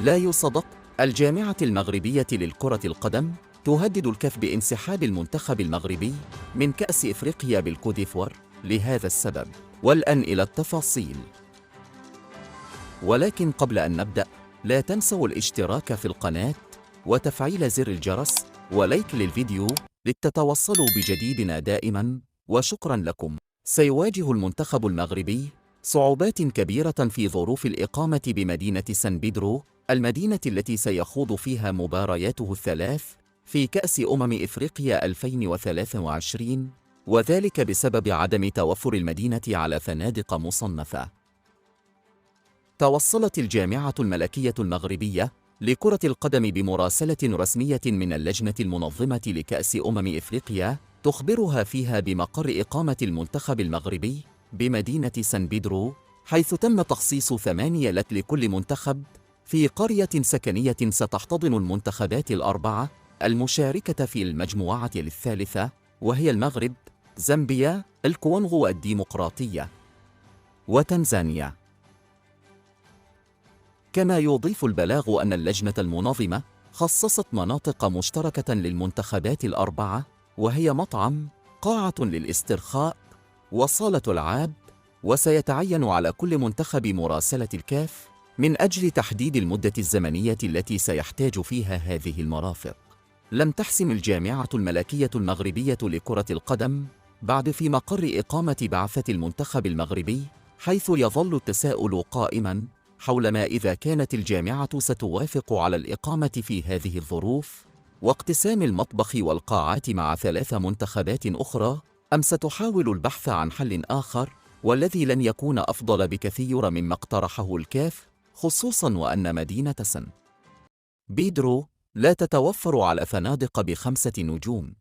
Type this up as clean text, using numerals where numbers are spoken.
لا يصدق، الجامعة المغربية للكرة القدم تهدد الكاف بانسحاب المنتخب المغربي من كأس إفريقيا بالكوديفوار لهذا السبب. والآن إلى التفاصيل. ولكن قبل أن نبدأ، لا تنسوا الاشتراك في القناة وتفعيل زر الجرس ولايك للفيديو لتتوصلوا بجديدنا دائما، وشكرا لكم. سيواجه المنتخب المغربي صعوبات كبيرة في ظروف الإقامة بمدينة سان بيدرو، المدينة التي سيخوض فيها مبارياته الثلاث في كأس إفريقيا 2023، وذلك بسبب عدم توفر المدينة على فنادق مصنفة. توصلت الجامعة الملكية المغربية لكرة القدم بمراسلة رسمية من اللجنة المنظمة لكأس إفريقيا تخبرها فيها بمقر إقامة المنتخب المغربي بمدينة سان بيدرو، حيث تم تخصيص 8 لكل منتخب في قرية سكنية ستحتضن المنتخبات الأربعة المشاركة في المجموعة الثالثة، وهي المغرب، زامبيا، الكونغو الديمقراطية، وتنزانيا. كما يضيف البلاغ أن اللجنة المنظمة خصصت مناطق مشتركة للمنتخبات الأربعة، وهي مطعم، قاعة للاسترخاء، وصالة ألعاب. وسيتعين على كل منتخب مراسلة الكاف من أجل تحديد المدة الزمنية التي سيحتاج فيها هذه المرافق. لم تحسم الجامعة الملكية المغربية لكرة القدم بعد في مقر إقامة بعثة المنتخب المغربي، حيث يظل التساؤل قائماً حول ما إذا كانت الجامعة ستوافق على الإقامة في هذه الظروف واقتسام المطبخ والقاعات مع 3 منتخبات أخرى، أم ستحاول البحث عن حل آخر، والذي لن يكون أفضل بكثير مما اقترحه الكاف، خصوصاً وأن مدينة سان بيدرو لا تتوفر على فنادق ب5 نجوم.